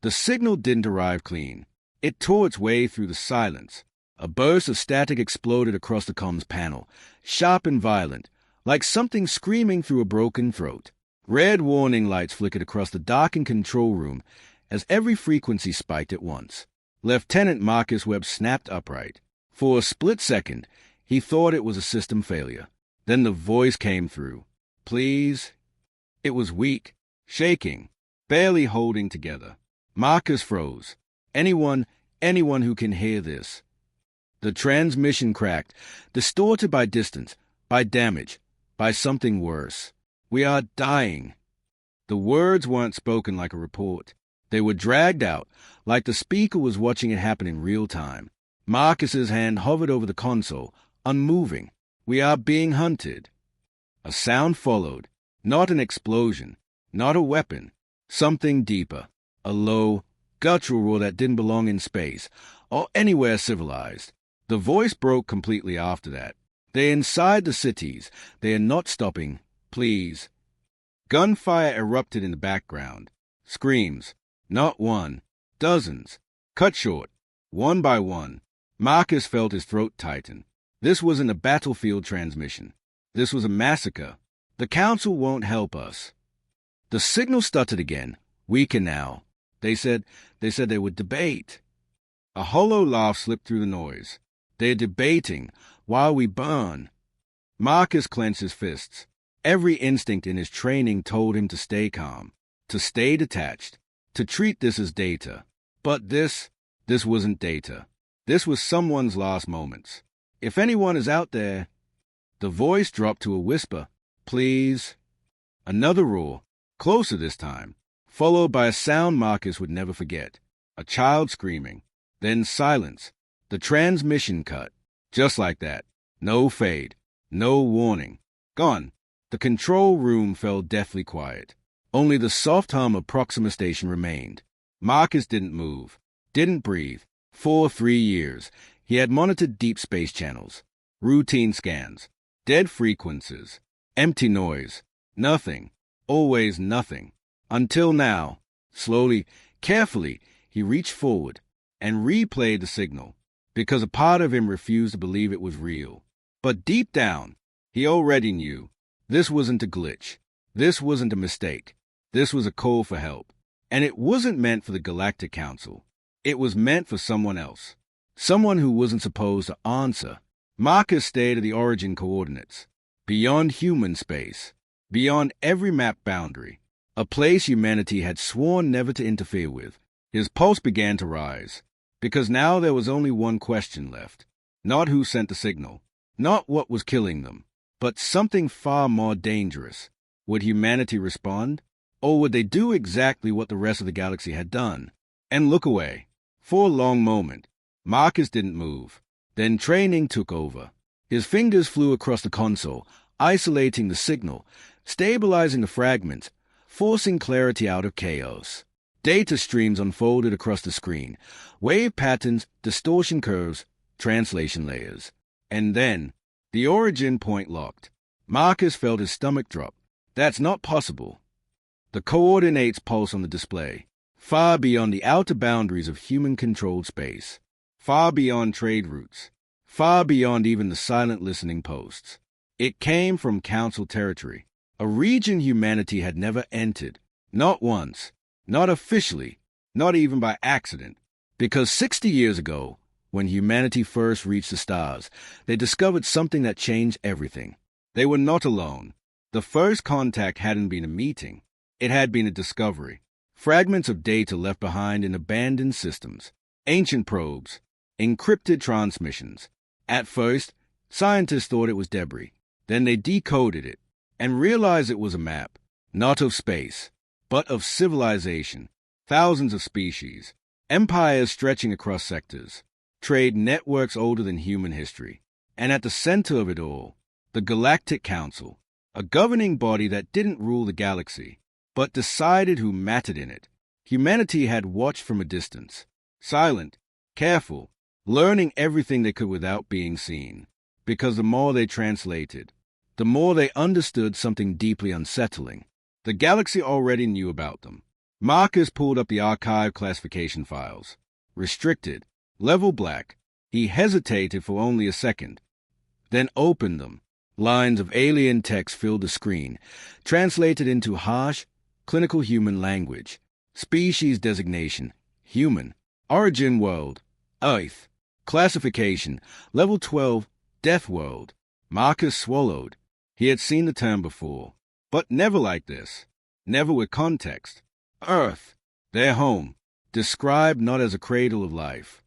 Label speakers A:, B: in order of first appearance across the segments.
A: The signal didn't arrive clean. It tore its way through the silence. A burst of static exploded across the comms panel, sharp and violent, like something screaming through a broken throat. Red warning lights flickered across the darkened control room as every frequency spiked at once. Lieutenant Marcus Webb snapped upright. For a split second, he thought it was a system failure. Then the voice came through. Please? It was weak, shaking, barely holding together. Marcus froze. Anyone who can hear this. The transmission cracked, distorted by distance, by damage, by something worse. We are dying. The words weren't spoken like a report. They were dragged out, like the speaker was watching it happen in real time. Marcus's hand hovered over the console, unmoving. We are being hunted. A sound followed. Not an explosion, not a weapon. Something deeper. A low, guttural roar that didn't belong in space, or anywhere civilized. The voice broke completely after that. They're inside the cities. They are not stopping. Please. Gunfire erupted in the background. Screams. Not one. Dozens. Cut short. One by one. Marcus felt his throat tighten. This wasn't a battlefield transmission. This was a massacre. The Council won't help us. The signal stuttered again. Weaker now. They said they would debate. A hollow laugh slipped through the noise. They're debating while we burn. Marcus clenched his fists. Every instinct in his training told him to stay calm, to stay detached, to treat this as data. But this wasn't data. This was someone's last moments. If anyone is out there... The voice dropped to a whisper. Please. Another roar, closer this time, followed by a sound Marcus would never forget. A child screaming. Then silence. The transmission cut. Just like that. No fade. No warning. Gone. The control room fell deathly quiet. Only the soft hum of Proxima Station remained. Marcus didn't move. Didn't breathe. For 3 years, he had monitored deep space channels. Routine scans. Dead frequencies. Empty noise. Nothing. Always nothing. Until now. Slowly, carefully, he reached forward and replayed the signal, because a part of him refused to believe it was real. But deep down, he already knew. This wasn't a glitch. This wasn't a mistake. This was a call for help. And it wasn't meant for the Galactic Council. It was meant for someone else. Someone who wasn't supposed to answer. Marcus stayed at the origin coordinates. Beyond human space. Beyond every map boundary. A place humanity had sworn never to interfere with. His pulse began to rise. Because now there was only one question left. Not who sent the signal. Not what was killing them. But something far more dangerous. Would humanity respond? Or would they do exactly what the rest of the galaxy had done? And look away. For a long moment, Marcus didn't move. Then training took over. His fingers flew across the console, isolating the signal, stabilizing the fragments, forcing clarity out of chaos. Data streams unfolded across the screen. Wave patterns, distortion curves, translation layers. And then, the origin point locked. Marcus felt his stomach drop. That's not possible. The coordinates pulse on the display, far beyond the outer boundaries of human-controlled space, far beyond trade routes, far beyond even the silent listening posts. It came from Council territory, a region humanity had never entered, not once, not officially, not even by accident, because 60 years ago, when humanity first reached the stars, they discovered something that changed everything. They were not alone. The first contact hadn't been a meeting. It had been a discovery. Fragments of data left behind in abandoned systems. Ancient probes. Encrypted transmissions. At first, scientists thought it was debris. Then they decoded it and realized it was a map, not of space, but of civilization. Thousands of species. Empires stretching across sectors. Trade networks older than human history. And at the center of it all, the Galactic Council, a governing body that didn't rule the galaxy, but decided who mattered in it. Humanity had watched from a distance, silent, careful, learning everything they could without being seen. Because the more they translated, the more they understood something deeply unsettling. The galaxy already knew about them. Marcus pulled up the archive classification files. Restricted. Level black. He hesitated for only a second, then opened them. Lines of alien text filled the screen, translated into harsh, clinical human language. Species designation, human. Origin world, Earth. Classification, level 12, Deathworld. Marcus swallowed. He had seen the term before, but never like this. Never with context. Earth, their home, described not as a cradle of life,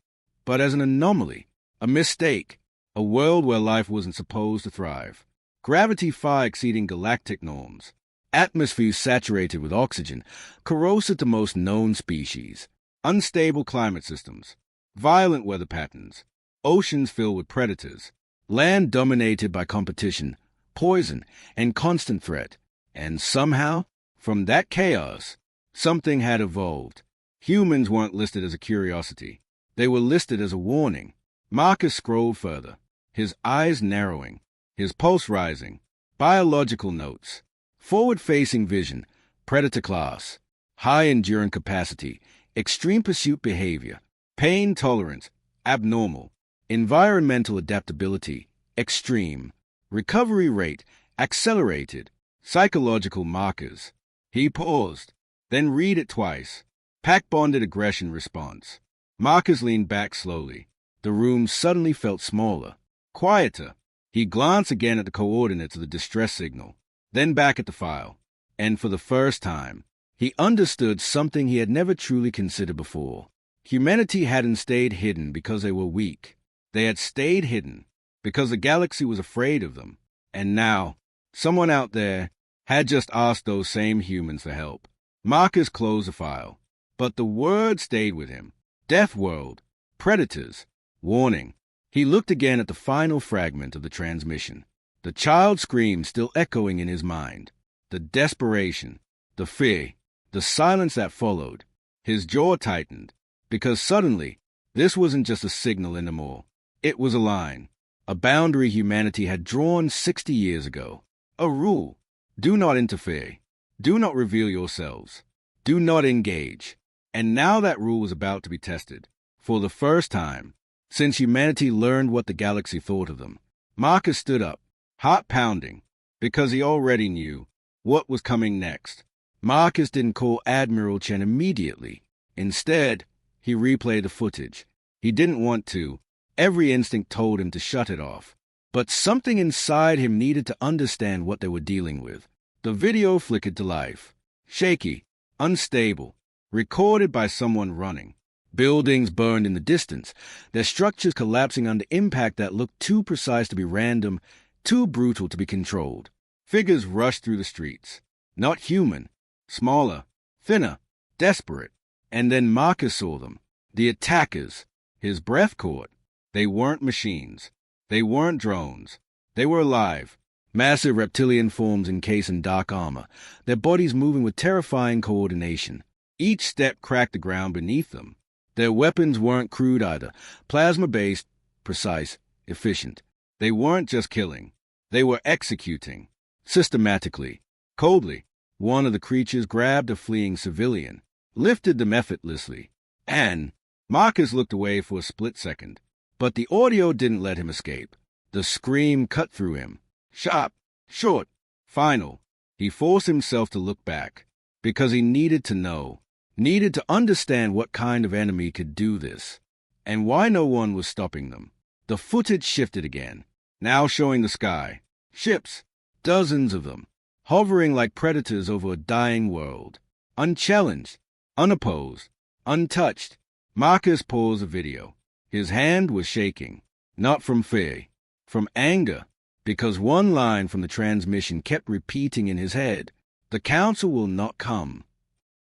A: but as an anomaly, a mistake, a world where life wasn't supposed to thrive. Gravity far exceeding galactic norms. Atmosphere saturated with oxygen, corrosive to most known species. Unstable climate systems. Violent weather patterns. Oceans filled with predators. Land dominated by competition, poison, and constant threat. And somehow, from that chaos, something had evolved. Humans weren't listed as a curiosity. They were listed as a warning. Marcus scrolled further, his eyes narrowing, his pulse rising. Biological notes. Forward-facing vision, predator class, high endurance capacity, extreme pursuit behavior, pain tolerance, abnormal, environmental adaptability, extreme, recovery rate, accelerated, psychological markers. He paused, then read it twice. Pack-bonded aggression response. Marcus leaned back slowly. The room suddenly felt smaller, quieter. He glanced again at the coordinates of the distress signal, then back at the file, and for the first time, he understood something he had never truly considered before. Humanity hadn't stayed hidden because they were weak. They had stayed hidden because the galaxy was afraid of them. And now, someone out there had just asked those same humans for help. Marcus closed the file, but the word stayed with him. Death world, predators, warning. He looked again at the final fragment of the transmission. The child's scream still echoing in his mind. The desperation, the fear, the silence that followed. His jaw tightened, because suddenly, this wasn't just a signal anymore. It was a line, a boundary humanity had drawn 60 years ago. A rule. Do not interfere. Do not reveal yourselves. Do not engage. And now that rule was about to be tested. For the first time, since humanity learned what the galaxy thought of them. Marcus stood up, heart pounding, because he already knew what was coming next. Marcus didn't call Admiral Chen immediately. Instead, he replayed the footage. He didn't want to. Every instinct told him to shut it off. But something inside him needed to understand what they were dealing with. The video flickered to life. Shaky, unstable, recorded by someone running. Buildings burned in the distance, their structures collapsing under impact that looked too precise to be random, too brutal to be controlled. Figures rushed through the streets. Not human. Smaller, thinner, desperate. And then Marcus saw them. The attackers. His breath caught. They weren't machines. They weren't drones. They were alive. Massive reptilian forms encased in dark armor, their bodies moving with terrifying coordination. Each step cracked the ground beneath them. Their weapons weren't crude either. Plasma-based, precise, efficient. They weren't just killing. They were executing. Systematically. Coldly. One of the creatures grabbed a fleeing civilian, lifted them effortlessly, and Marcus looked away for a split second. But the audio didn't let him escape. The scream cut through him. Sharp, short, final. He forced himself to look back, because he needed to know, needed to understand what kind of enemy could do this, and why no one was stopping them. The footage shifted again, now showing the sky. Ships, dozens of them, hovering like predators over a dying world. Unchallenged, unopposed, untouched. Marcus paused the video. His hand was shaking, not from fear, from anger, because one line from the transmission kept repeating in his head, "The council will not come."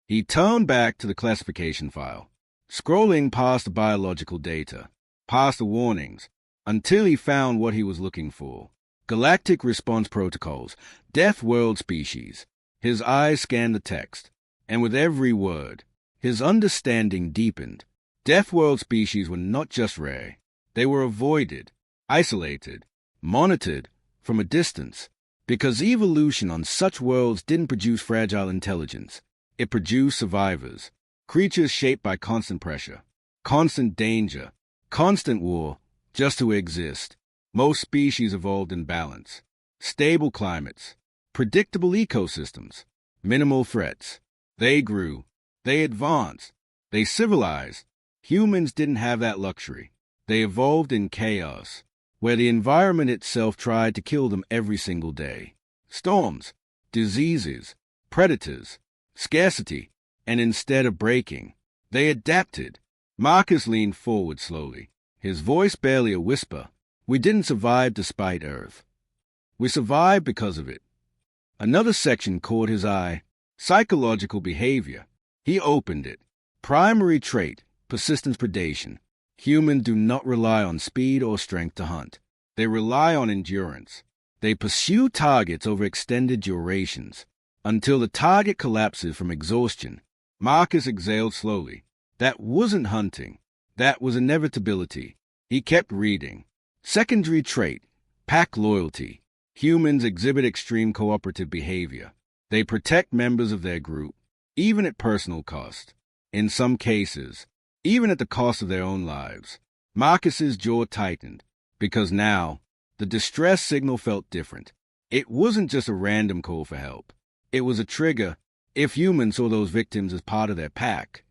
A: He turned back to the classification file, scrolling past the biological data, past the warnings, until he found what he was looking for. Galactic response protocols, death world species. His eyes scanned the text, and with every word, his understanding deepened. Death world species were not just rare. They were avoided, isolated, monitored from a distance, because evolution on such worlds didn't produce fragile intelligence. It produced survivors, creatures shaped by constant pressure, constant danger, constant war, just to exist. Most species evolved in balance. Stable climates, predictable ecosystems, minimal threats. They grew, they advanced, they civilized. Humans didn't have that luxury. They evolved in chaos, where the environment itself tried to kill them every single day. Storms, diseases, predators, scarcity, and instead of breaking, they adapted. Marcus leaned forward slowly, his voice barely a whisper. We didn't survive despite Earth. We survived because of it. Another section caught his eye. Psychological behavior. He opened it. Primary trait, persistence predation. Humans do not rely on speed or strength to hunt. They rely on endurance. They pursue targets over extended durations until the target collapses from exhaustion. Marcus exhaled slowly. That wasn't hunting. That was inevitability. He kept reading. Secondary trait, pack loyalty. Humans exhibit extreme cooperative behavior. They protect members of their group, even at personal cost. In some cases, even at the cost of their own lives. Marcus's jaw tightened, because now, the distress signal felt different. It wasn't just a random call for help. It was a trigger. If humans saw those victims as part of their pack,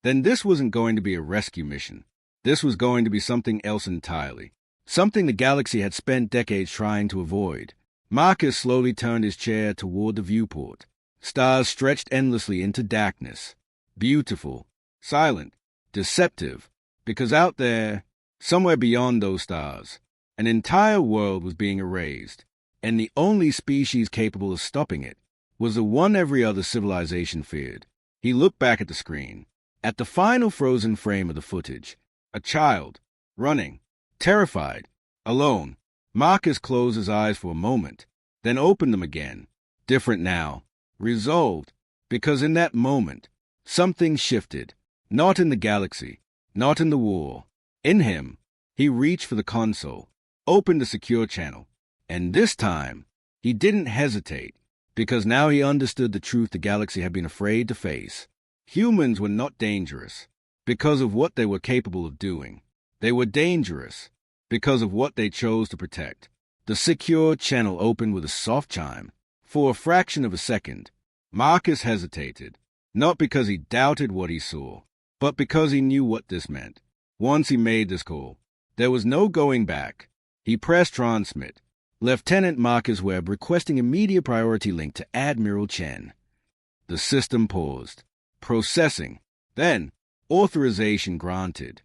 A: then this wasn't going to be a rescue mission. This was going to be something else entirely. Something the galaxy had spent decades trying to avoid. Marcus slowly turned his chair toward the viewport. Stars stretched endlessly into darkness. Beautiful, silent, deceptive, because out there, somewhere beyond those stars, an entire world was being erased, and the only species capable of stopping it was the one every other civilization feared. He looked back at the screen, at the final frozen frame of the footage. A child, running, terrified, alone. Marcus closed his eyes for a moment, then opened them again. Different now, resolved, because in that moment, something shifted. Not in the galaxy, not in the war. In him, he reached for the console, opened the secure channel, and this time, he didn't hesitate, because now he understood the truth the galaxy had been afraid to face. Humans were not dangerous because of what they were capable of doing. They were dangerous because of what they chose to protect. The secure channel opened with a soft chime. For a fraction of a second, Marcus hesitated, not because he doubted what he saw, but because he knew what this meant. Once he made this call, there was no going back. He pressed transmit. Lieutenant Marcus Webb requesting immediate priority link to Admiral Chen. The system paused. Processing. Then, authorization granted.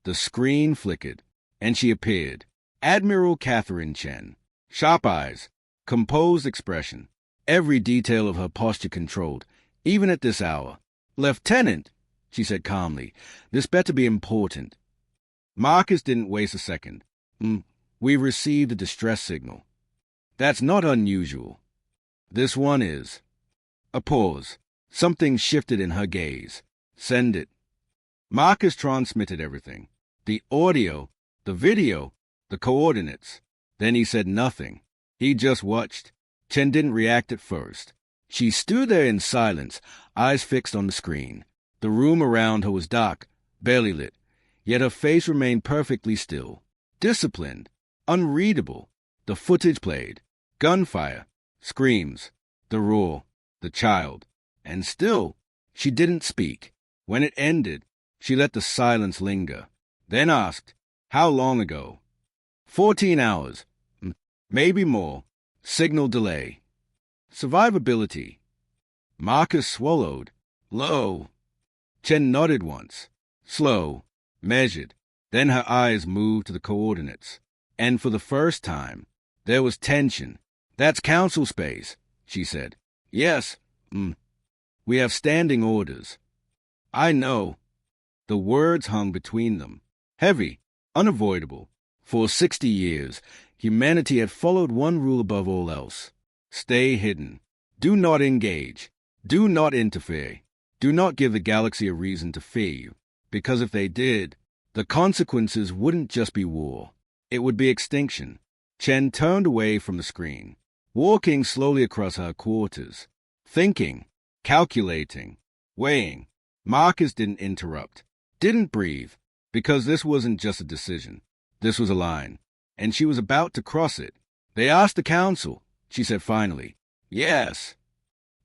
A: The screen flickered, and she appeared. Admiral Catherine Chen. Sharp eyes, composed expression, every detail of her posture controlled, even at this hour. Lieutenant, she said calmly, this better be important. Marcus didn't waste a second. We received a distress signal. That's not unusual. This one is. A pause. Something shifted in her gaze. Send it. Marcus transmitted everything. The audio, the video, the coordinates. Then he said nothing. He just watched. Chen didn't react at first. She stood there in silence, eyes fixed on the screen. The room around her was dark, barely lit, yet her face remained perfectly still. Disciplined, unreadable. The footage played. Gunfire, screams, the roar, the child. And still, she didn't speak. When it ended, she let the silence linger, then asked, how long ago? 14 hours. Maybe more. Signal delay. Survivability. Marcus swallowed. Low. Chen nodded once. Slow. Measured. Then her eyes moved to the coordinates. And for the first time, there was tension. That's council space, she said. Yes. We have standing orders. I know. The words hung between them. Heavy. Unavoidable. For 60 years, humanity had followed one rule above all else. Stay hidden. Do not engage. Do not interfere. Do not give the galaxy a reason to fear you. Because if they did, the consequences wouldn't just be war. It would be extinction. Chen turned away from the screen, walking slowly across her quarters, thinking. calculating, weighing. Marcus didn't interrupt, didn't breathe, because this wasn't just a decision. This was a line, and she was about to cross it. They asked the council, she said finally. Yes.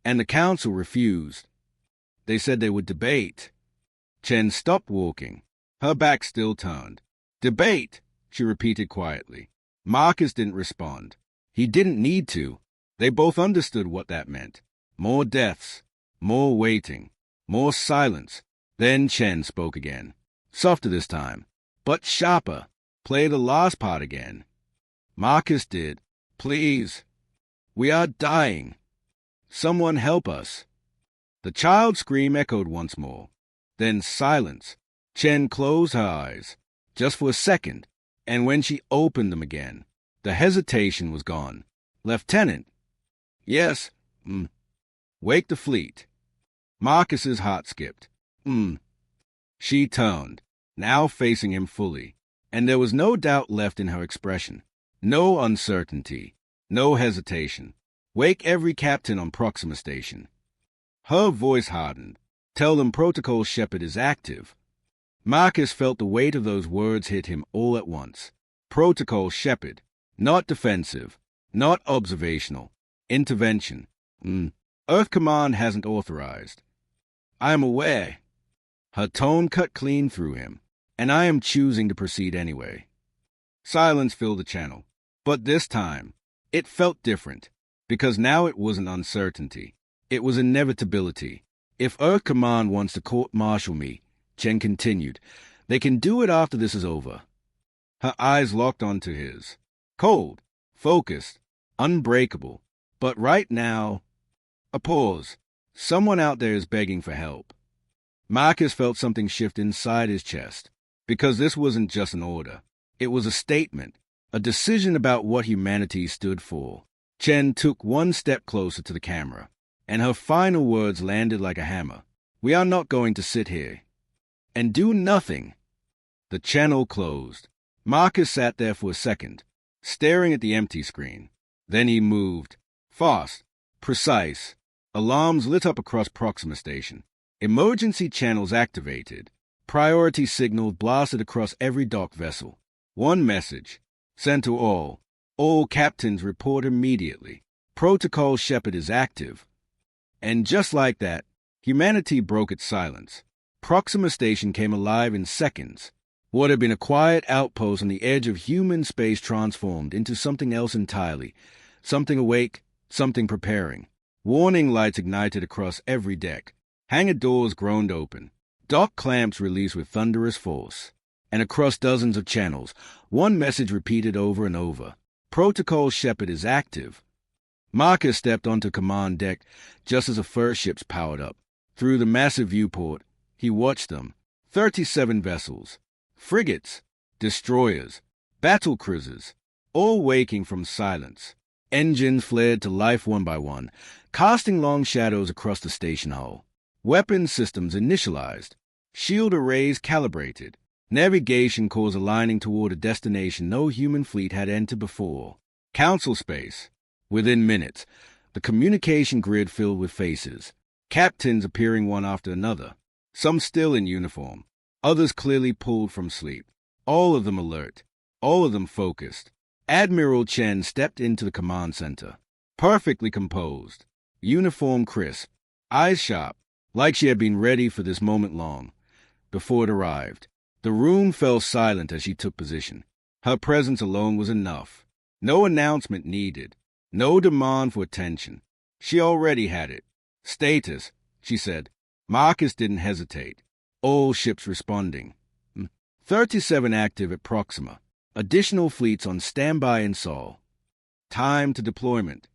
A: And the council refused. They said they would debate. Chen stopped walking, her back still turned. Debate, she repeated quietly. Marcus didn't respond. He didn't need to. They both understood what that meant. More deaths, more waiting, more silence. Then Chen spoke again, softer this time, but sharper. Play the last part again. Marcus did. Please. We are dying. Someone help us. The child's scream echoed once more. Then silence. Chen closed her eyes, just for a second, and when she opened them again, the hesitation was gone. Lieutenant. Yes. Wake the fleet. Marcus's heart skipped. She turned, now facing him fully, and there was no doubt left in her expression. No uncertainty. No hesitation. Wake every captain on Proxima Station. Her voice hardened. Tell them Protocol Shepard is active. Marcus felt the weight of those words hit him all at once. Protocol Shepard. Not defensive. Not observational. Intervention. Earth Command hasn't authorized. I am aware. Her tone cut clean through him, and I am choosing to proceed anyway. Silence filled the channel. But this time, it felt different, because now it wasn't uncertainty. It was inevitability. If Earth Command wants to court-martial me, Chen continued, they can do it after this is over. Her eyes locked onto his. Cold, focused, unbreakable. But right now... A pause. Someone out there is begging for help. Marcus felt something shift inside his chest, because this wasn't just an order. It was a statement, a decision about what humanity stood for. Chen took one step closer to the camera, and her final words landed like a hammer. We are not going to sit here and do nothing. The channel closed. Marcus sat there for a second, staring at the empty screen. Then he moved. Fast, precise. Alarms lit up across Proxima Station. Emergency channels activated. Priority signals blasted across every dock vessel. One message, sent to all. All captains report immediately. Protocol Shepard is active. And just like that, humanity broke its silence. Proxima Station came alive in seconds. What had been a quiet outpost on the edge of human space transformed into something else entirely. Something awake, something preparing. Warning lights ignited across every deck. Hangar doors groaned open. Dock clamps released with thunderous force. And across dozens of channels, one message repeated over and over. Protocol Shepard is active. Marcus stepped onto command deck just as the first ships powered up. Through the massive viewport, he watched them. 37 vessels. Frigates, destroyers, battle cruisers, all waking from silence. Engines flared to life one by one, casting long shadows across the station hull. Weapon systems initialized. Shield arrays calibrated. Navigation cores aligning toward a destination no human fleet had entered before. Council space. Within minutes, the communication grid filled with faces. Captains appearing one after another. Some still in uniform. Others clearly pulled from sleep. All of them alert. All of them focused. Admiral Chen stepped into the command center. Perfectly composed. Uniform crisp. Eyes sharp. Like she had been ready for this moment long. Before it arrived. The room fell silent as she took position. Her presence alone was enough. No announcement needed. No demand for attention. She already had it. Status, she said. Marcus didn't hesitate. All ships responding. 37 active at Proxima. Additional fleets on standby in Sol. Time to deployment.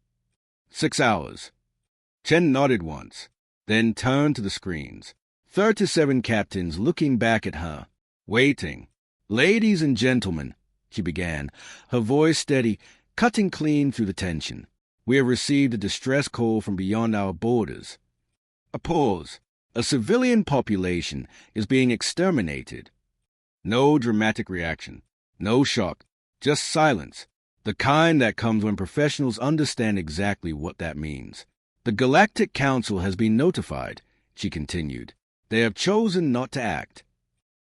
A: 6 hours. Chen nodded once, then turned to the screens. 37 captains looking back at her. Waiting. Ladies and gentlemen, she began, her voice steady, cutting clean through the tension. We have received a distress call from beyond our borders. A pause. A civilian population is being exterminated. No dramatic reaction. No shock. Just silence. The kind that comes when professionals understand exactly what that means. The Galactic Council has been notified, she continued. They have chosen not to act.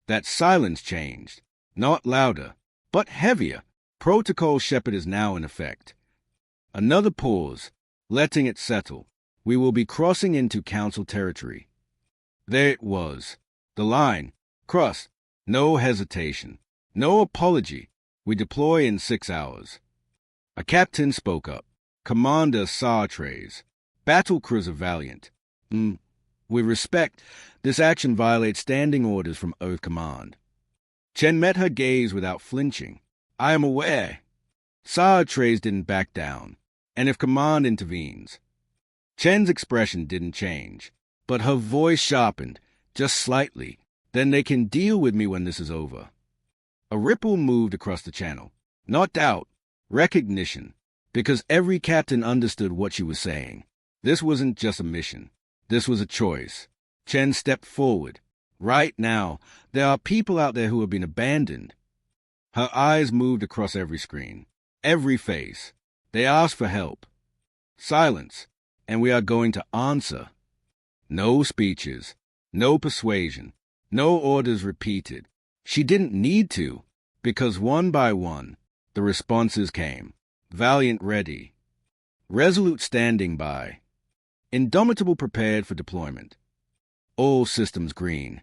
A: That silence changed. Not louder, but heavier. Protocol Shepard is now in effect. Another pause, letting it settle. We will be crossing into Council territory. There it was. The line. Cross. No hesitation. No apology. We deploy in 6 hours. A captain spoke up. Commander Sartres. Battle cruiser Valiant. With respect, this action violates standing orders from Earth Command. Chen met her gaze without flinching. I am aware. Sartres didn't back down. And if Command intervenes. Chen's expression didn't change, but her voice sharpened, just slightly. Then they can deal with me when this is over. A ripple moved across the channel. Not doubt, recognition, because every captain understood what she was saying. This wasn't just a mission. This was a choice. Chen stepped forward. Right now, there are people out there who have been abandoned. Her eyes moved across every screen, every face. They asked for help. Silence, and we are going to answer. No speeches, no persuasion, no orders repeated. She didn't need to, because one by one, the responses came. Valiant ready. Resolute standing by. Indomitable prepared for deployment. All systems green.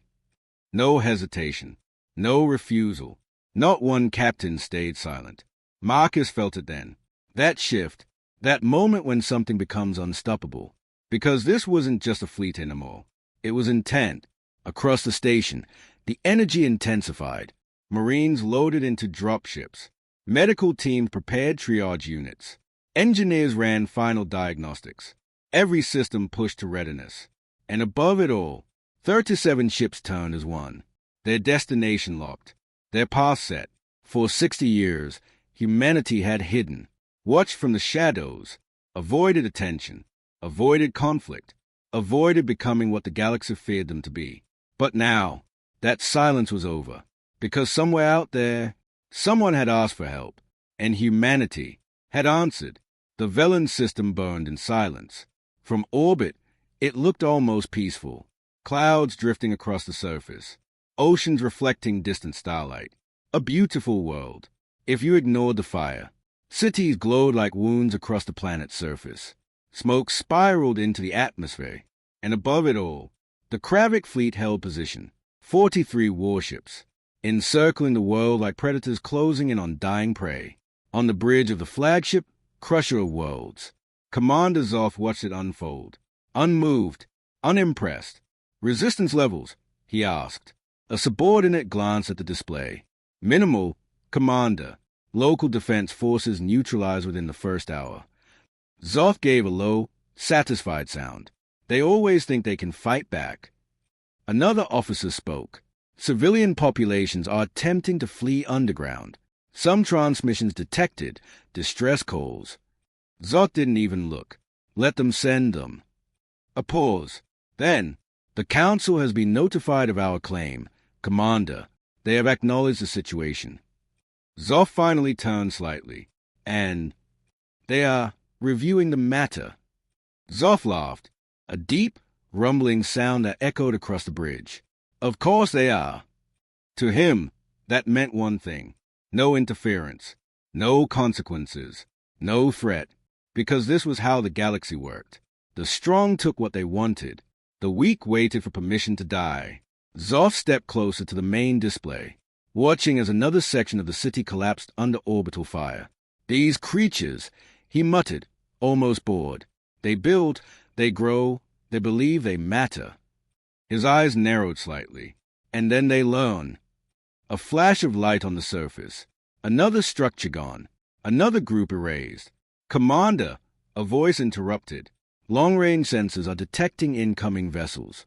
A: No hesitation. No refusal. Not one captain stayed silent. Marcus felt it then. That shift. That moment when something becomes unstoppable. Because this wasn't just a fleet anymore. It was intent. Across the station, the energy intensified. Marines loaded into dropships. Medical teams prepared triage units. Engineers ran final diagnostics. Every system pushed to readiness. And above it all, 37 ships turned as one. Their destination locked. Their path set. For 60 years, humanity had hidden, watched from the shadows, avoided attention, avoided conflict, avoided becoming what the galaxy feared them to be. But now, that silence was over, because somewhere out there, someone had asked for help, and humanity had answered. The Velen system burned in silence. From orbit, it looked almost peaceful. Clouds drifting across the surface, oceans reflecting distant starlight. A beautiful world, if you ignored the fire. Cities glowed like wounds across the planet's surface. Smoke spiraled into the atmosphere, and above it all, the Kravik fleet held position. 43 warships, encircling the world like predators closing in on dying prey. On the bridge of the flagship, Crusher of Worlds. Commander Zoth watched it unfold. Unmoved, unimpressed. Resistance levels, he asked. A subordinate glanced at the display. Minimal, Commander. Local defense forces neutralized within the first hour. Zoth gave a low, satisfied sound. They always think they can fight back. Another officer spoke. Civilian populations are attempting to flee underground. Some transmissions detected distress calls. Zoth didn't even look. Let them send them. A pause. Then, the Council has been notified of our claim. Commander, they have acknowledged the situation. Zoth finally turned slightly. And they are reviewing the matter. Zoth laughed. A deep, rumbling sound that echoed across the bridge. Of course they are. To him, that meant one thing. No interference. No consequences. No threat. Because this was how the galaxy worked. The strong took what they wanted. The weak waited for permission to die. Zoth stepped closer to the main display, watching as another section of the city collapsed under orbital fire. These creatures, he muttered, almost bored. They build, they grow, they believe they matter. His eyes narrowed slightly, and then they learn. A flash of light on the surface. Another structure gone. Another group erased. Commander, a voice interrupted. Long-range sensors are detecting incoming vessels.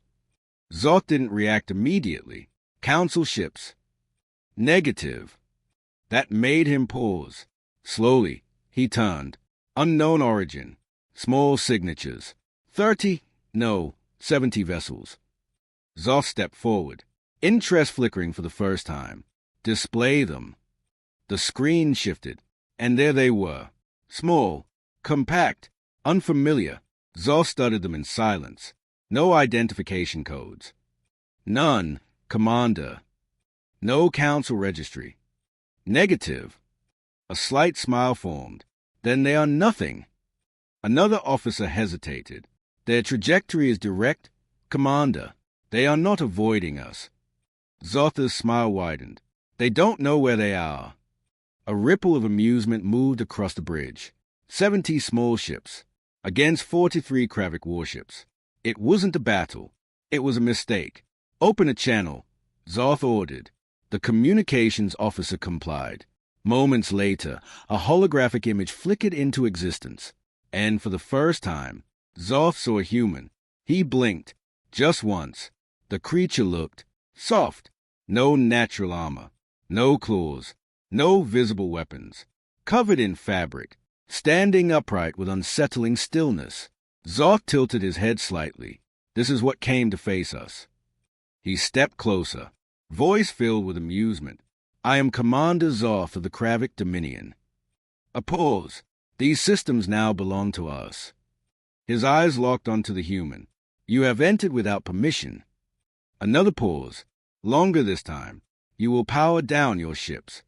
A: Zoth didn't react immediately. Council ships. Negative. That made him pause. Slowly, he turned. Unknown origin. Small signatures. 30, no, 70 vessels. Zoth stepped forward. Interest flickering for the first time. Display them. The screen shifted, and there they were. Small, compact, unfamiliar. Zoth studied them in silence. No identification codes. None, Commander. No council registry. Negative. A slight smile formed. Then they are nothing. Another officer hesitated. Their trajectory is direct, Commander. They are not avoiding us. Zoth's smile widened. They don't know where they are. A ripple of amusement moved across the bridge. 70 small ships against 43 Kravik warships. It wasn't a battle. It was a mistake. Open a channel, Zoth ordered. The communications officer complied. Moments later, a holographic image flickered into existence. And for the first time, Zoth saw a human. He blinked, just once. The creature looked soft. No natural armor. No claws. No visible weapons. Covered in fabric. Standing upright with unsettling stillness. Zoth tilted his head slightly. This is what came to face us. He stepped closer, voice filled with amusement. I am Commander Zoth of the Kravik Dominion. A pause. These systems now belong to us. His eyes locked onto the human. You have entered without permission. Another pause. Longer this time. You will power down your ships.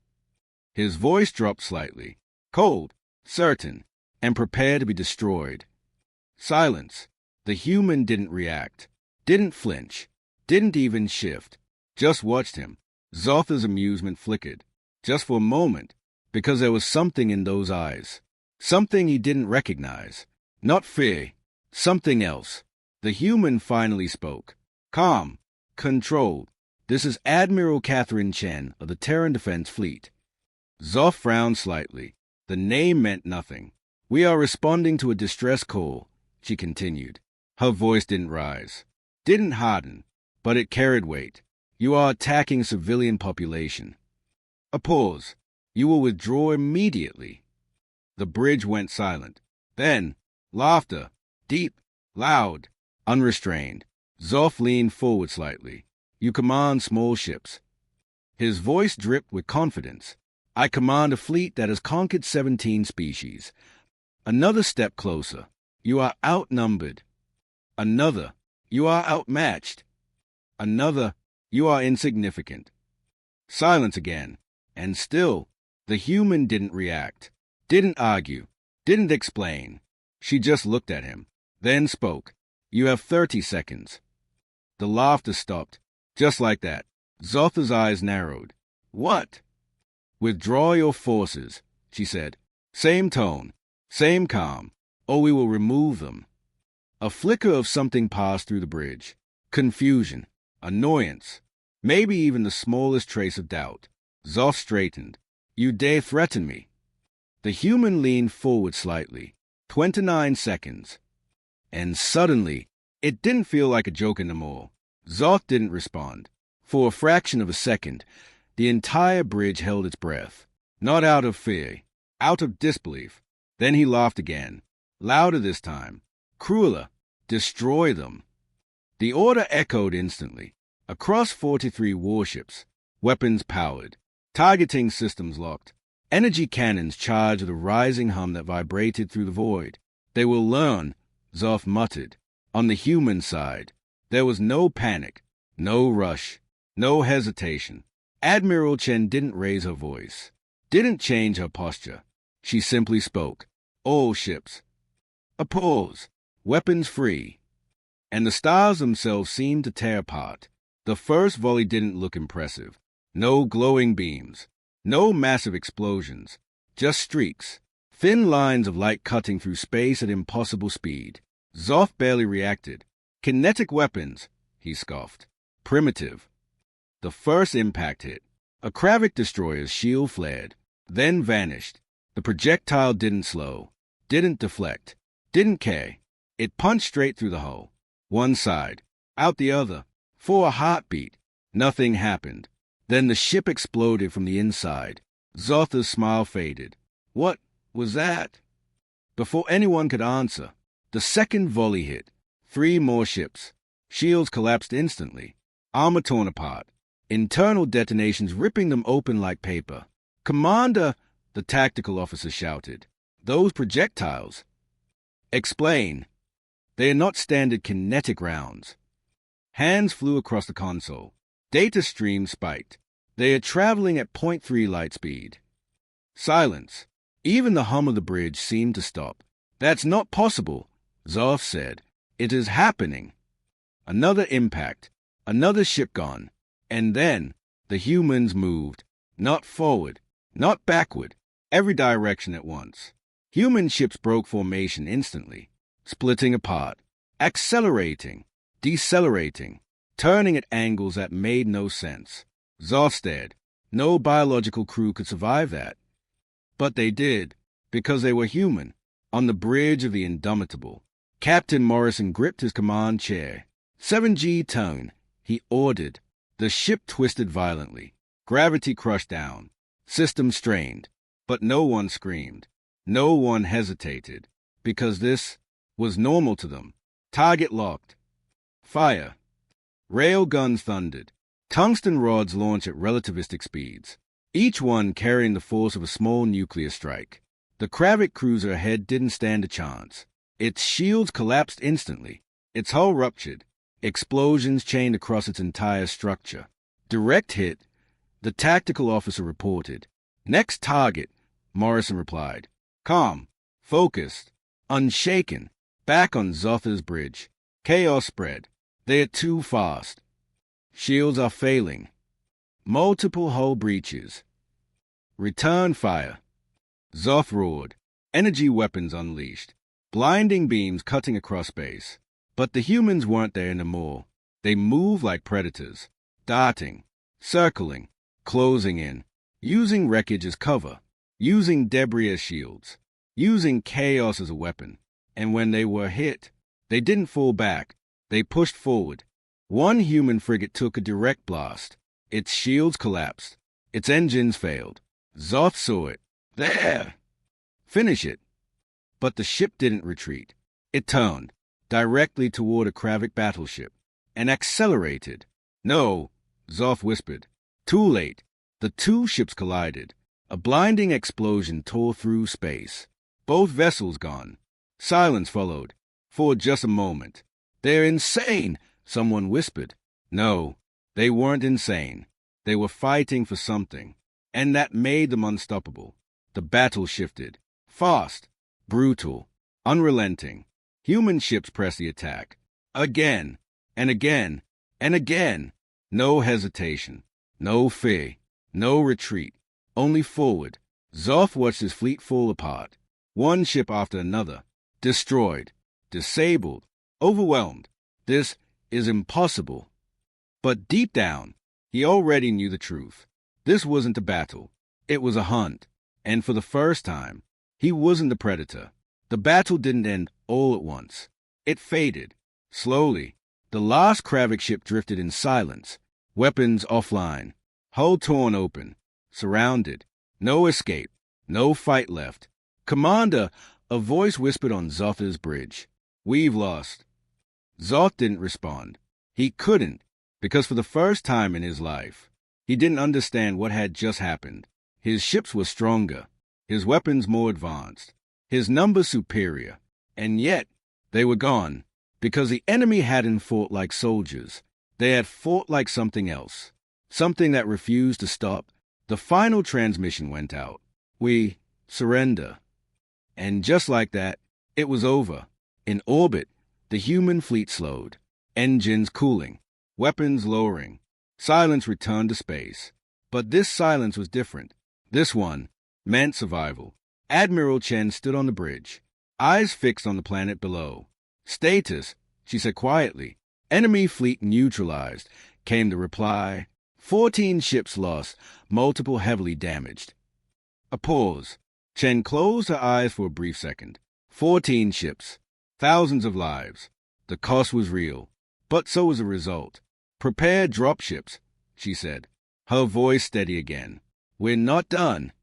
A: His voice dropped slightly. Cold, certain, and prepare to be destroyed. Silence. The human didn't react, didn't flinch, didn't even shift. Just watched him. Zoth's amusement flickered. Just for a moment, because there was something in those eyes. Something he didn't recognize. Not fear. Something else. The human finally spoke. Calm. Controlled. This is Admiral Catherine Chen of the Terran Defense Fleet. Zoth frowned slightly. The name meant nothing. We are responding to a distress call, she continued. Her voice didn't rise. Didn't harden, but it carried weight. You are attacking civilian population. A pause. You will withdraw immediately. The bridge went silent. Then, laughter. Deep, loud, unrestrained. Zoth leaned forward slightly. You command small ships. His voice dripped with confidence. I command a fleet that has conquered 17 species. Another step closer. You are outnumbered. Another. You are outmatched. Another. You are insignificant. Silence again. And still, the human didn't react. Didn't argue. Didn't explain. She just looked at him. Then spoke. You have 30 seconds. The laughter stopped. Just like that. Zoth's eyes narrowed. What? Withdraw your forces, she said. Same tone. Same calm. Or we will remove them. A flicker of something passed through the bridge. Confusion. Annoyance. Maybe even the smallest trace of doubt. Zoth straightened. You dare threaten me? The human leaned forward slightly. 29 seconds. And suddenly, it didn't feel like a joke anymore. Zoth didn't respond. For a fraction of a second, the entire bridge held its breath. Not out of fear, out of disbelief. Then he laughed again. Louder this time. Crueler. Destroy them. The order echoed instantly. Across 43 warships, weapons powered, targeting systems locked, energy cannons charged with a rising hum that vibrated through the void. They will learn, Zoth muttered. On the human side, there was no panic, no rush, no hesitation. Admiral Chen didn't raise her voice, didn't change her posture. She simply spoke. All ships. A pause. Weapons free. And the stars themselves seemed to tear apart. The first volley didn't look impressive. No glowing beams. No massive explosions. Just streaks. Thin lines of light cutting through space at impossible speed. Zoth barely reacted. Kinetic weapons, he scoffed. Primitive. The first impact hit. A Kravik destroyer's shield flared, then vanished. The projectile didn't slow, didn't deflect, didn't care. It punched straight through the hull. One side, out the other. For a heartbeat, nothing happened. Then the ship exploded from the inside. Zoth's smile faded. What was that? Before anyone could answer, the second volley hit. 3 more ships. Shields collapsed instantly. Armor torn apart. Internal detonations ripping them open like paper. Commander, the tactical officer shouted. Those projectiles. Explain. They are not standard kinetic rounds. Hands flew across the console. Data stream spiked. They are traveling at .3 light speed. Silence. Even the hum of the bridge seemed to stop. That's not possible, Zoth said. It is happening. Another impact. Another ship gone. And then the humans moved. Not forward. Not backward. Every direction at once. Human ships broke formation instantly, splitting apart, accelerating, decelerating, turning at angles that made no sense. Zoth stared. No biological crew could survive that. But they did, because they were human. On the bridge of the Indomitable, Captain Morrison gripped his command chair. 7G tone, he ordered. The ship twisted violently. Gravity crushed down. System strained. But no one screamed. No one hesitated, because this was normal to them. Target locked. Fire. Rail guns thundered. Tungsten rods launched at relativistic speeds, each one carrying the force of a small nuclear strike. The Kravik cruiser ahead didn't stand a chance. Its shields collapsed instantly. Its hull ruptured. Explosions chained across its entire structure. Direct hit, the tactical officer reported. Next target, Morrison replied. Calm, focused, unshaken, back on Zotha's bridge. Chaos spread. They are too fast. Shields are failing. Multiple hull breaches. Return fire. Zoth roared. Energy weapons unleashed. Blinding beams cutting across space. But the humans weren't there anymore. They moved like predators. Darting. Circling. Closing in. Using wreckage as cover. Using debris as shields. Using chaos as a weapon. And when they were hit, they didn't fall back. They pushed forward. One human frigate took a direct blast. Its shields collapsed. Its engines failed. Zoth saw it. There! Finish it. But the ship didn't retreat. It turned, directly toward a Kravik battleship, and accelerated. No, Zoth whispered. Too late. The two ships collided. A blinding explosion tore through space. Both vessels gone. Silence followed. For just a moment. They're insane, someone whispered. No, they weren't insane. They were fighting for something, and that made them unstoppable. The battle shifted. Fast, brutal, unrelenting. Human ships pressed the attack. Again, and again, and again. No hesitation, no fear, no retreat, only forward. Zoth watched his fleet fall apart, one ship after another, destroyed, disabled, overwhelmed. This is impossible. But deep down, he already knew the truth. This wasn't a battle. It was a hunt. And for the first time, he wasn't the predator. The battle didn't end all at once. It faded. Slowly, the last Kravik ship drifted in silence, weapons offline, hull torn open, surrounded. No escape, no fight left. Commander, a voice whispered on Zotha's bridge. We've lost. Zoth didn't respond. He couldn't, because for the first time in his life, he didn't understand what had just happened. His ships were stronger, his weapons more advanced, his numbers superior, and yet they were gone, because the enemy hadn't fought like soldiers. They had fought like something else, something that refused to stop. The final transmission went out. We surrender. And just like that, it was over. In orbit, the human fleet slowed, engines cooling, weapons lowering. Silence returned to space. But this silence was different. This one meant survival. Admiral Chen stood on the bridge, eyes fixed on the planet below. Status, she said quietly. Enemy fleet neutralized, came the reply. 14 ships lost, multiple heavily damaged. A pause. Chen closed her eyes for a brief second. 14 ships. Thousands of lives. The cost was real, but so was the result. Prepare dropships, she said, her voice steady again. We're not done.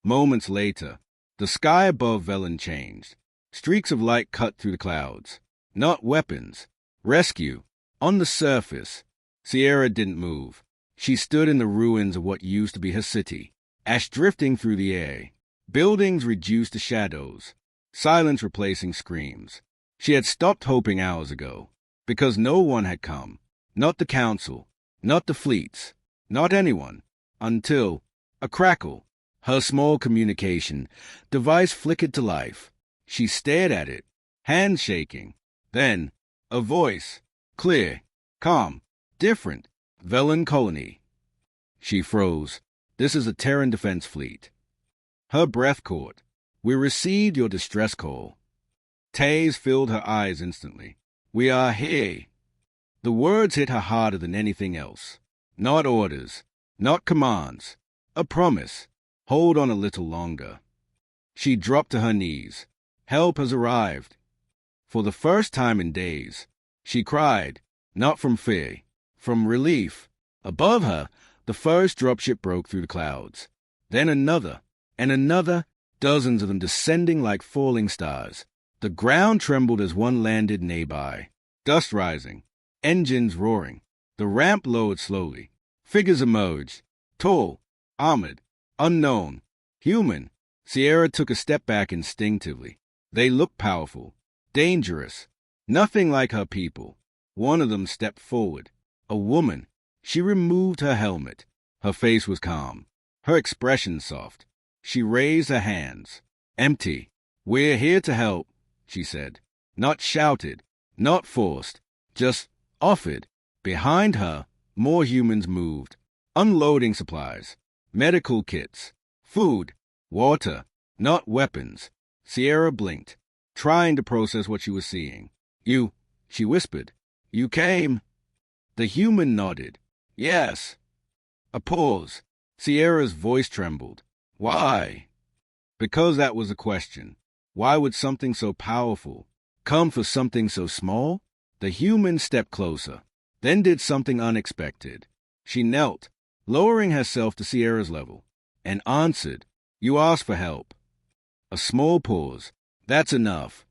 A: Moments later, the sky above Velen changed. Streaks of light cut through the clouds. Not weapons. Rescue. On the surface. Sierra didn't move. She stood in the ruins of what used to be her city. Ash drifting through the air. Buildings reduced to shadows. Silence replacing screams. She had stopped hoping hours ago, because no one had come. Not the council, not the fleets, not anyone, until a crackle. Her small communication device flickered to life. She stared at it, hands shaking. Then, a voice, clear, calm, different. Velen colony. She froze. This is a Terran defense fleet. Her breath caught. We received your distress call. Tears filled her eyes instantly. We are here. The words hit her harder than anything else. Not orders, not commands. A promise. Hold on a little longer. She dropped to her knees. Help has arrived. For the first time in days, she cried, not from fear, from relief. Above her, the first dropship broke through the clouds. Then another, and another, dozens of them descending like falling stars. The ground trembled as one landed nearby. Dust rising, engines roaring. The ramp lowered slowly. Figures emerged, tall, armored, unknown, human. Sierra took a step back instinctively. They looked powerful, dangerous, nothing like her people. One of them stepped forward. A woman. She removed her helmet. Her face was calm, her expression soft. She raised her hands. Empty. We're here to help, she said. Not shouted, not forced, just offered. Behind her, more humans moved, unloading supplies, medical kits, food, water, not weapons. Sierra blinked, trying to process what she was seeing. You, she whispered. You came. The human nodded. Yes. A pause. Sierra's voice trembled. Why? Because that was a question. Why would something so powerful come for something so small? The human stepped closer, then did something unexpected. She knelt, lowering herself to Sierra's level, and answered, You asked for help. A small pause. That's enough.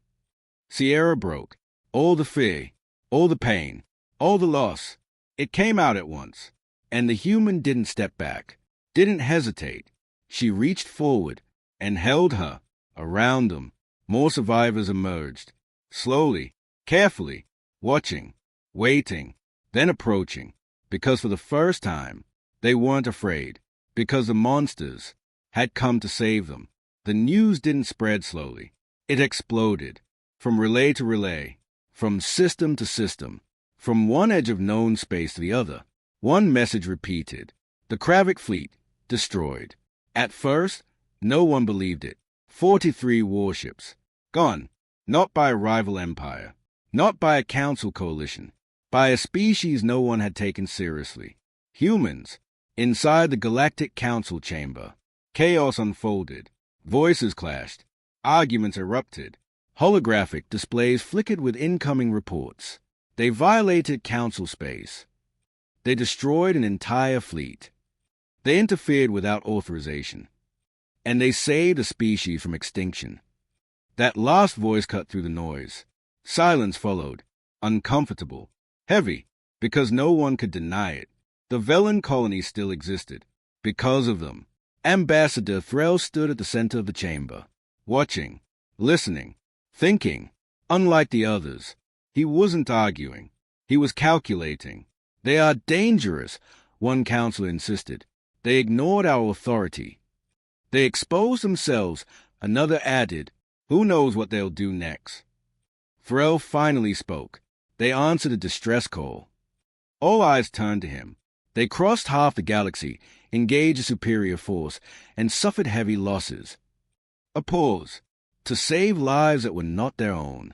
A: Sierra broke. All the fear, all the pain, all the loss. It came out at once, and the human didn't step back, didn't hesitate. She reached forward and held her. Around them, more survivors emerged, slowly, carefully, watching, waiting, then approaching, because for the first time, they weren't afraid, because the monsters had come to save them. The news didn't spread slowly. It exploded, from relay to relay, from system to system, from one edge of known space to the other. One message repeated. The Kravik fleet, destroyed. At first, no one believed it. 43 warships, gone, not by a rival empire, not by a council coalition, by a species no one had taken seriously. Humans, inside the Galactic Council chamber. Chaos unfolded, voices clashed, arguments erupted, holographic displays flickered with incoming reports. They violated council space. They destroyed an entire fleet. They interfered without authorization. And they saved a species from extinction. That last voice cut through the noise. Silence followed, uncomfortable, heavy, because no one could deny it. The Velen colony still existed, because of them. Ambassador Threll stood at the center of the chamber, watching, listening, thinking. Unlike the others, he wasn't arguing. He was calculating. They are dangerous, one counselor insisted. They ignored our authority. They exposed themselves, another added. Who knows what they'll do next? Pharrell finally spoke. They answered a distress call. All eyes turned to him. They crossed half the galaxy, engaged a superior force, and suffered heavy losses. A pause. To save lives that were not their own.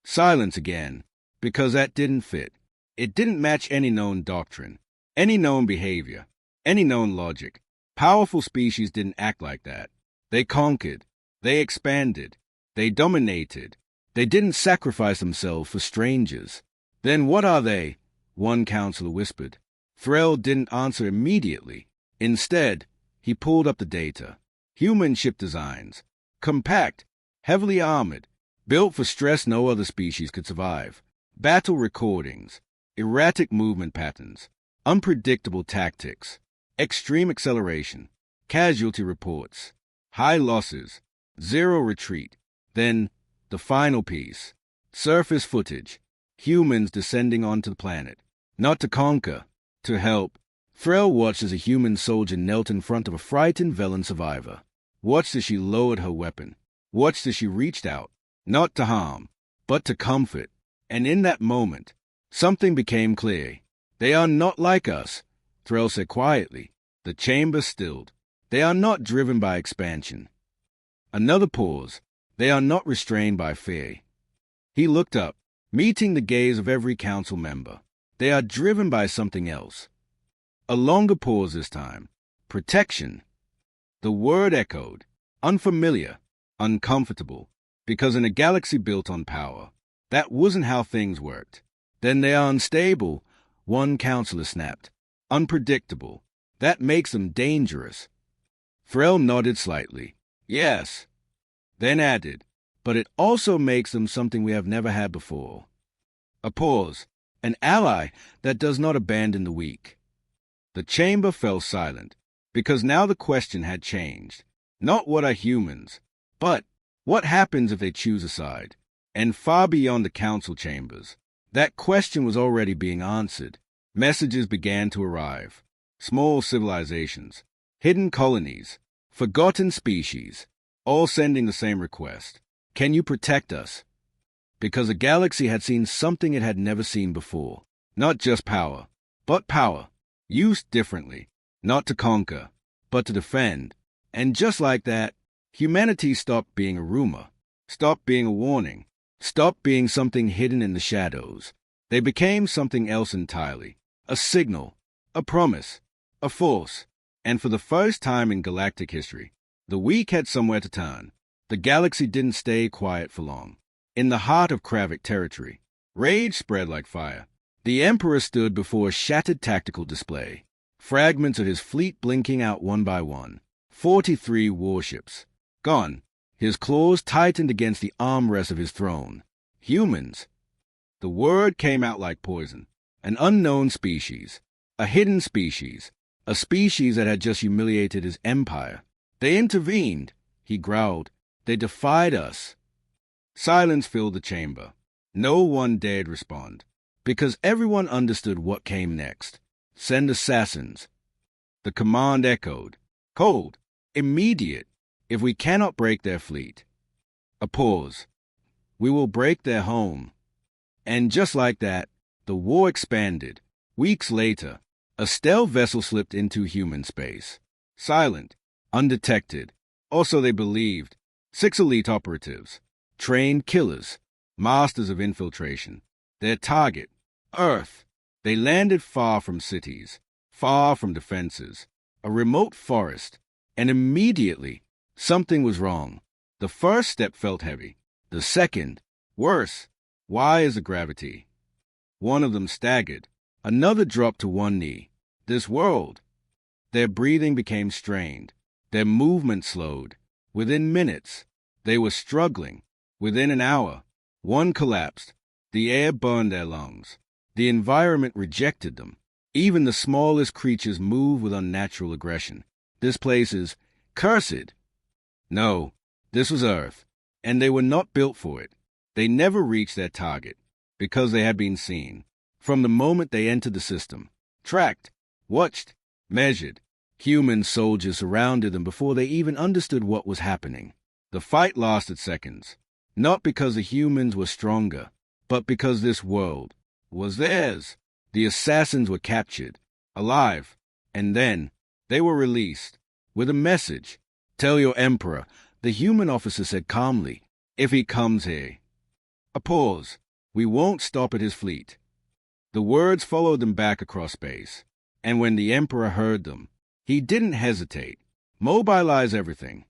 A: Silence again, because that didn't fit. It didn't match any known doctrine, any known behavior, any known logic. Powerful species didn't act like that. They conquered. They expanded. They dominated. They didn't sacrifice themselves for strangers. Then what are they? One counselor whispered. Threll didn't answer immediately. Instead, he pulled up the data. Human ship designs. Compact, heavily armored, built for stress no other species could survive. Battle recordings. Erratic movement patterns. Unpredictable tactics. Extreme acceleration, casualty reports, high losses, zero retreat. Then, the final piece. Surface footage. Humans descending onto the planet. Not to conquer, to help. Threll watched as a human soldier knelt in front of a frightened Velen survivor. Watched as she lowered her weapon. Watched as she reached out, not to harm, but to comfort. And in that moment, something became clear. They are not like us, Threll said quietly. The chamber stilled. They are not driven by expansion. Another pause. They are not restrained by fear. He looked up, meeting the gaze of every council member. They are driven by something else. A longer pause this time. Protection. The word echoed. Unfamiliar, uncomfortable, because in a galaxy built on power, that wasn't how things worked. Then they are unstable, one counselor snapped. Unpredictable. That makes them dangerous. Threll nodded slightly. Yes. Then added, but it also makes them something we have never had before. A pause. An ally that does not abandon the weak. The chamber fell silent, because now the question had changed. Not what are humans, but what happens if they choose a side? And far beyond the council chambers, that question was already being answered. Messages began to arrive. Small civilizations, hidden colonies, forgotten species, all sending the same request. Can you protect us? Because the galaxy had seen something it had never seen before. Not just power, but power. Used differently, not to conquer, but to defend. And just like that, humanity stopped being a rumor, stopped being a warning, stopped being something hidden in the shadows. They became something else entirely. A signal, a promise, a force. And for the first time in galactic history, the weak had somewhere to turn. The galaxy didn't stay quiet for long. In the heart of Kravik territory, rage spread like fire. The Emperor stood before a shattered tactical display, fragments of his fleet blinking out one by one. 43 warships. Gone. His claws tightened against the armrest of his throne. Humans. The word came out like poison. An unknown species. A hidden species. A species that had just humiliated his empire. They intervened, he growled. They defied us. Silence filled the chamber. No one dared respond, because everyone understood what came next. Send assassins. The command echoed. Cold. Immediate. If we cannot break their fleet. A pause. We will break their home. And just like that, the war expanded. Weeks later, a stealth vessel slipped into human space. Silent. Undetected. Also, they believed. 6 elite operatives. Trained killers. Masters of infiltration. Their target. Earth. They landed far from cities. Far from defenses. A remote forest. And immediately, something was wrong. The first step felt heavy. The second, worse. Why is the gravity? One of them staggered. Another dropped to one knee. This world. Their breathing became strained. Their movement slowed. Within minutes, they were struggling. Within an hour, one collapsed. The air burned their lungs. The environment rejected them. Even the smallest creatures moved with unnatural aggression. This place is cursed. No, this was Earth, and they were not built for it. They never reached their target, because they had been seen. From the moment they entered the system, tracked, watched, measured, human soldiers surrounded them before they even understood what was happening. The fight lasted seconds, not because the humans were stronger, but because this world was theirs. The assassins were captured, alive, and then they were released with a message. Tell your emperor, the human officer said calmly, if he comes here. A pause. We won't stop at his fleet. The words followed them back across space, and when the emperor heard them, he didn't hesitate. Mobilize everything.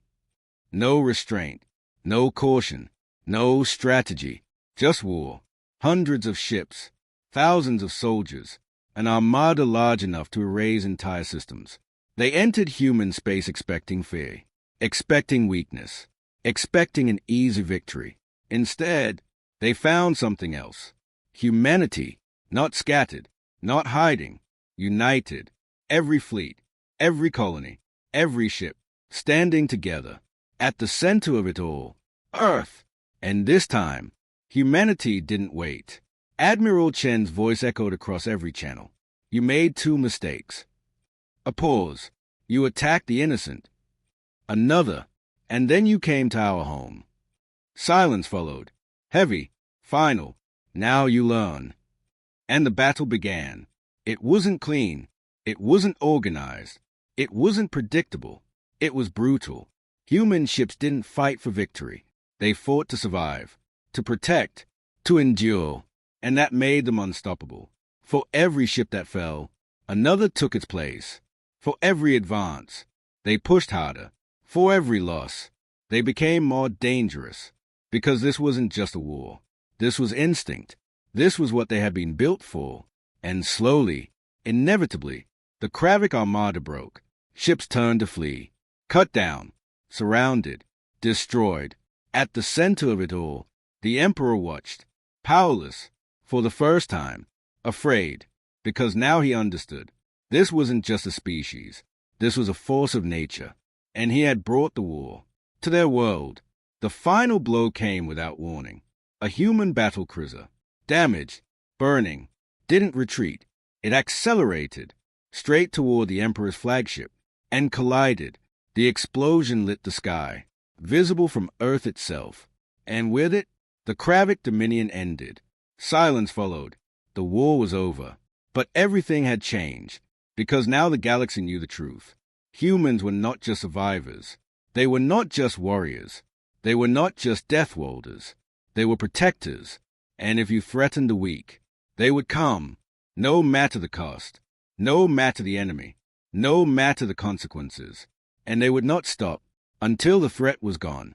A: No restraint, no caution, no strategy, just war. Hundreds of ships, thousands of soldiers, an armada large enough to erase entire systems. They entered human space expecting fear, expecting weakness, expecting an easy victory. Instead, they found something else. Humanity, not scattered, not hiding, united. Every fleet, every colony, every ship, standing together. At the center of it all, Earth. And this time, Humanity didn't wait. Admiral Chen's voice echoed across every channel. You made 2 mistakes. A pause. You attacked the innocent. Another. And then you came to our home. Silence followed. Heavy. Final. Now you learn. And the battle began. It wasn't clean. It wasn't organized. It wasn't predictable. It was brutal. Human ships didn't fight for victory. They fought to survive, to protect, to endure, and that made them unstoppable. For every ship that fell, another took its place. For every advance, they pushed harder. For every loss, they became more dangerous. Because this wasn't just a war. This was instinct. This was what they had been built for. And slowly, inevitably, the Kravik Armada broke. Ships turned to flee. Cut down. Surrounded. Destroyed. At the center of it all, the Emperor watched. Powerless. For the first time. Afraid. Because now he understood. This wasn't just a species. This was a force of nature. And he had brought the war to their world. The final blow came without warning. A human battle cruiser. Damaged. Burning. Didn't retreat. It accelerated. Straight toward the Emperor's flagship. And collided. The explosion lit the sky. Visible from Earth itself. And with it, the Kravik Dominion ended. Silence followed. The war was over. But everything had changed. Because now the galaxy knew the truth. Humans were not just survivors. They were not just warriors. They were not just Deathworlders. They were protectors. And if you threatened the weak, they would come. No matter the cost. No matter the enemy. No matter the consequences. And they would not stop until the threat was gone.